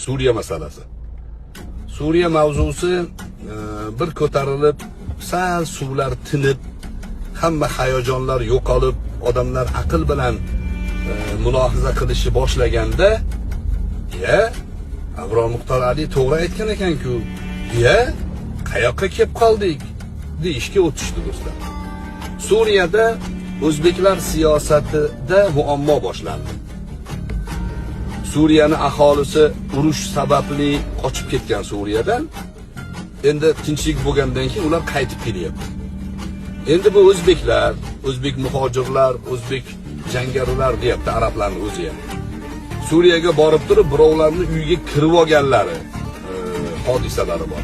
Suriya masalasi. Suriya mavzusi bir ko'tarilib, sal suvlar tinib, hamma hayajonlar yo'qolib, odamlar aql bilan mulohaza qilishni boshlaganda, Abror Muxtor Ali to'g'ri aytgan ekan-ku, qayoqqa kelib qoldik deyishga o'tishdi do'stlar. Suriyada o'zbeklar siyosatida muammo boshlandi. Suriyani aholisi urush sababli qochib ketgan Suriyadan. Endi tinchlik bo'lgandan keyin ular qaytib kelyapti. Endi bu o'zbeklar, o'zbek muhojirlar, o'zbek jangarilar deyapti arablarning o'zi ham. Suriyaga borib turib, birovlarning uyiga kirib olganlari hodisalari bor.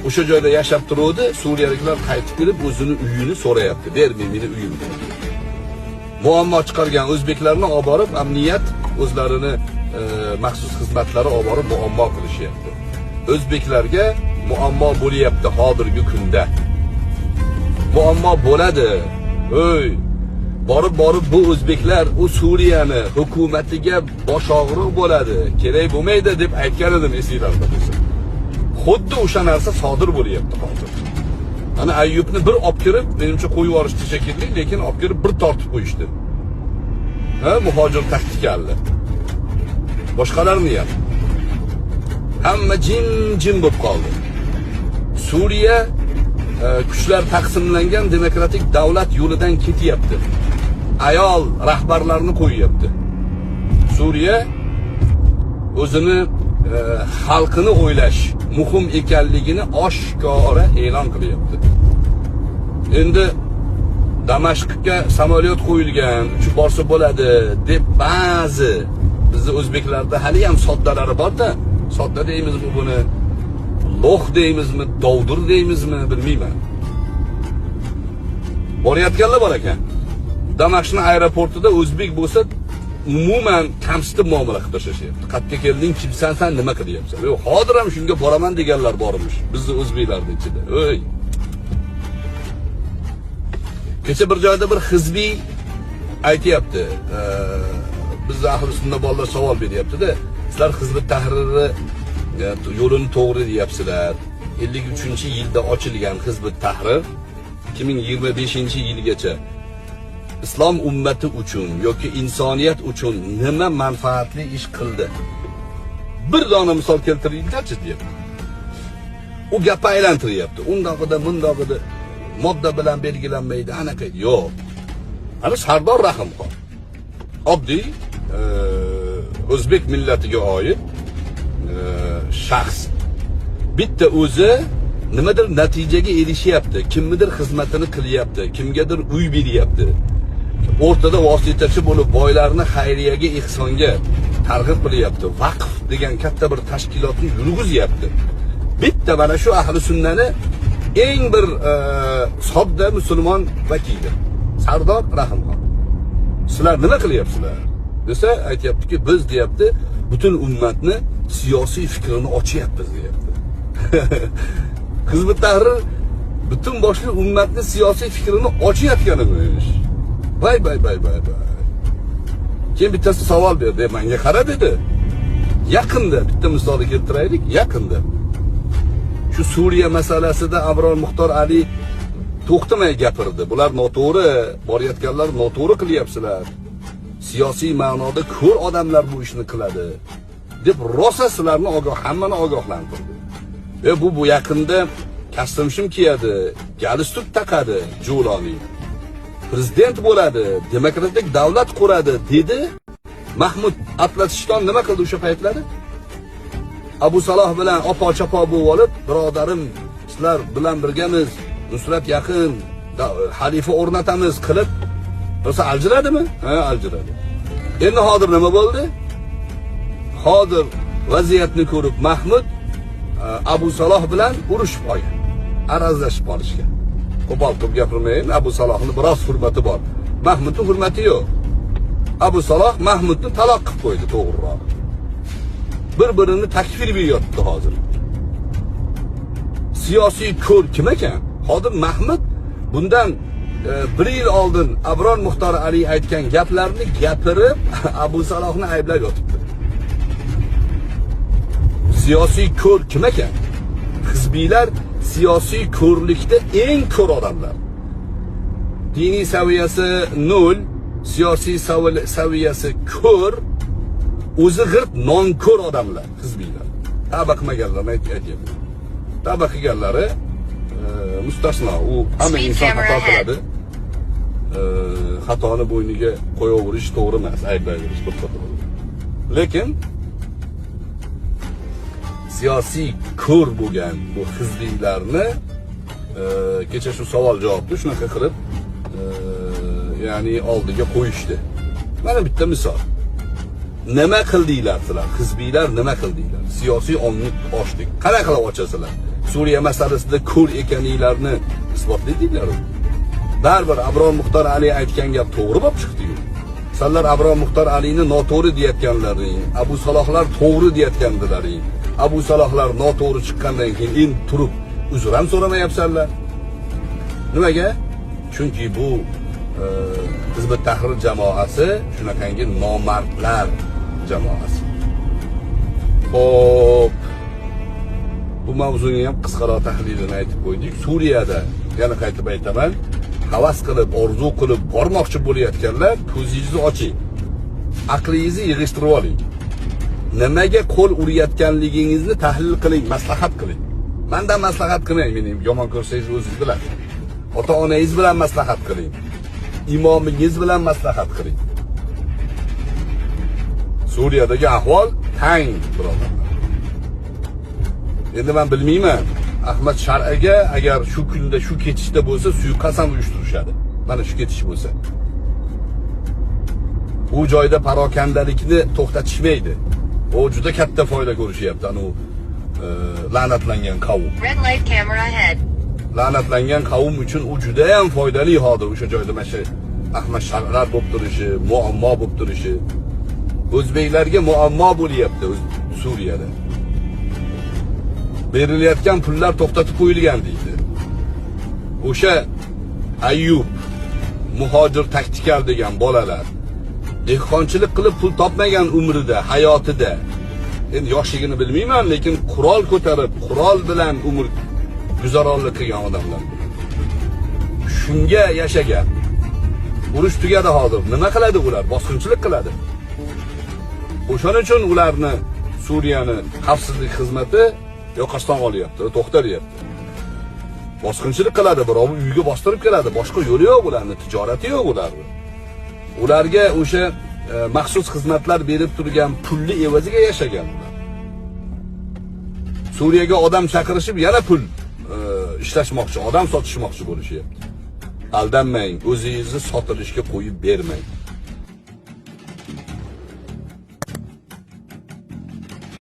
O'sha joyda yashab turuvdi, Suriyaliklar qaytib kelib o'zini uyini so'rayapti. "Bermang meni uyimni." Muammo chiqargan o'zbeklarni olib borib, amniyat o'zlarini maxsus xizmatlari olib borib muammo qilishyapti. O'zbeklarga muammo bo'lyapti hozirgi kunda. Muammo bo'ladi. Borib bu o'zbeklar u Suriyani hukumatiga bosh og'riq bo'ladi, kerak bo'lmaydi deb aytgan edim esinglarda bo'lsa. Xuddi o'sha narsa sodir bo'lyapti hozir. Ana Ayyubni bir olib kirib, menimcha qo'yib yuborishdi shekilli, lekin olib kirib bir tortib qo'yishdi. Muhojir taktikalli. Boshqalarni ham. Hamma jim bo'lib qoldi. Suriya kuchlar taqsimlangan demokratik davlat yo'lidan ketyapti. Ayol rahbarlarni qo'yyapti. Suriya o'zini xalqini o'ylash muhim ekanligini oshkora e'lon qilyapti. Endi Damashqqa samolyot qo'yilgan, uchib borsa bo'ladi deb ba'zi bizni o'zbeklarda hali ham soddalari bor-da. Sodda deymizmi buni? Loh deymizmi, dovdir deymizmi, bilmayman. Borayotganlar bor ekan. Damashqning aeroportida o'zbek bo'lsa, umuman kamsitib muomala qilib tashlashyapti. Qayerga kelding, kimsan, sen nima qilyapsan? Hozir ham shunga boraman deganlar bormish, bizni o'zbeklarning ichida. Kecha bir joyda bir hizbiy aytayapti. Bizning ahli sunna bolalar savol beryapti-da, sizlar Hizb Tahrirni yo'lini to'g'ri deyapsizlar. 53-yilda ochilgan Hizb Tahrir 2025-yilgacha islom ummati uchun yoki insoniyat uchun nima manfaatli ish qildi? Bir dona misol keltiringlarchi deyapti. U gapni aylantiryapti. Undog'ida, mundog'ida modda bilan belgilanmaydi, anaqa. Yo'q. Ana Sardor Rahimxon. Oddiy o'zbek millatiga oid shaxs. Bitta o'zi nimadir natijaga erishyapti, kimnidir xizmatini qilyapti, kimgadir uy beryapti. O'rtada vositachi bo'lib boylarni xayriyaga, ihsonga targ'ib qilyapti. Vaqf degan katta bir tashkilotni yurg'izyapti. Bitta mana shu ahli sunnani eng bir sodda musulmon vakili Sardor Rahimxon. Sizlar nima qilyapsizlar? Desa aytayaptiki, biz deyapti, butun ummatni siyosiy fikrini ochyapmiz deyapti. Hizb Tahrir butun boshli ummatni siyosiy fikrini ochayotganimiz. Vay. Keyin bittasi savol berdi, menga qara dedi. Yaqinda bitta misolni keltiraylik, yaqinda. Shu Suriya masalasida Abror Muxtor Ali to'xtamay gapirdi. Bular noto'g'ri, borayotganlar noto'g'ri qilyapsizlar. Siyosiy ma'noda ko'r odamlar bu ishni qiladi deb rosa sizlarni hammani ogohlantirdi. Bu yaqinda kostyum kiyadi, galstuk taqadi, Juloni. Prezident bo'ladi, demokratik davlat quradi dedi. Mahmud Atlasishton nima qildi o'sha paytlari? Abu Saloh bilan opa-chapa bo'lib olib, birodarim, sizlar bilan birgamiz, Nusrat yaqin, xalifa o'rnatamiz qilib, rosa aljiradimi? Aljiradi. Endi hozir nima bo'ldi? Hozir vaziyatni ko'rib Mahmud Abu Saloh bilan urushib qolgan. Arazlashib qolishgan. Qo'pol qilib gapirmayman, Abu Salohning biroz hurmati bor. Mahmudning hurmati yo'q. Abu Saloh Mahmudni taloq qilib qo'ydi, to'g'riroq. Bir-birini takfir beryapti hozir. Siyosiy ko'r kim ekan? Hozir Mahmud bundan bir yil oldin Abror Muxtor Ali aytgan gaplarni gapirib Abu Salohni ayblab yotibdi. siyosiy ko'r kim ekan? Hizbiylar siyosiy ko'rlikda eng ko'r odamlar. Diniy saviyasi 0, siyosiy saviyasi ko'r, o'zi g'irt nonko'r odamlar hizbiylar. Tavba qilmaganlarni aytyapman. Tavba qilganlari mustasno, u hamma inson xato qiladi. Xatoni bo'yniga qo'yaverish to'g'ri emas, ayblayverish to'g'ri. Lekin siyosiy ko'r bo'lgan bu hizbiylarni kecha shu savol javobni shunaqa qilib ya'ni oldiga qo'yishdi. Mana bitta misol. Nima qildinglar sizlar? Hizbiylar nima qildinglar? Siyosiy omni ochdik. Qana qilib ochasizlar? Suriya masalasida ko'r ekaninglarni isbotlaydinglar. Baribir Abrom Muxtor Ali aytgan gap to'g'ri bo'lib chiqdi-yu. Sizlar Abrom Muxtor Alini noto'g'ri deyotganlaring, Abu Salohlar to'g'ri deyotgandilaring. Abu Salohlar noto'g'ri chiqqandan keyin endi turib uzr ham so'ramayapsizlar. Nimaga? Chunki bu Hizb ut-Tahrir jamoasi shunaqangi nomardlar jamoasi. Xo'p, bu mavzuning ham qisqaroq tahlilini aytib qo'ydik. Suriyada yana qaytib aytaman, havas qilib, orzu qilib bormoqchi bo'layotganlar, ko'zingizni oching. Aqlingizni yig'ishtirib oling. Nimaga qo'l urayotganligingizni tahlil qiling, maslahat qiling. Mendan maslahat qilmang, meni yomon ko'rsangiz o'zingiz bilasiz. Ota-onangiz bilan maslahat qiling. Imomingiz bilan maslahat qiling. Suriyadagi ahvol tang, birodarlar. Endi men bilmayman, Ahmad Shar'aga agar shu kunda, shu ketishda bo'lsa, suiqasd ham uyushtirishadi. Mana shu ketish bo'lsa. Bu joyda parokandalikni to'xtatishmaydi. O juda katta foyda ko'rishyapti, anu la'natlangan qavm. Red light camera ahead. La'natlangan qavm uchun u juda ham foydali hozir o'sha joyda mana Ahmad Shar'lar bo'lib turishi, muammo bo'lib turishi. O'zbeklarga muammo bo'lyapti Suriyada. Berilayotgan pullar to'xtatib qo'yilgan deydi. O'sha Ayyub, muhojir taktikal degan bolalar dehqonchilik qilib pul topmagan umrida, hayotida. Endi yoshligini bilmayman, lekin qurol ko'tarib, qurol bilan umr guzaronlik qilgan odamlar. Shunga yashagan. Urush tugadi hozir. Nima qiladi ular? Bosqinchilik qiladi. O'shaning uchun ularni Suriyani xavfsizlik xizmati yoqasdan olyapti, to'xtatyapti. Bosqinchilik qiladi, biroq uyga bostirib keladi. Boshqa yo'li yo'q ularning, tijorati yo'q ularning. Ularga o'sha maxsus xizmatlar berib turgan pulli evaziga yashaganlar. Suriyaga odam chaqirishib yana pul ishlashmoqchi, odam sotishmoqchi bo'lishyapti. Aldanmang, o'zingizni sotilishga qo'yib bermang.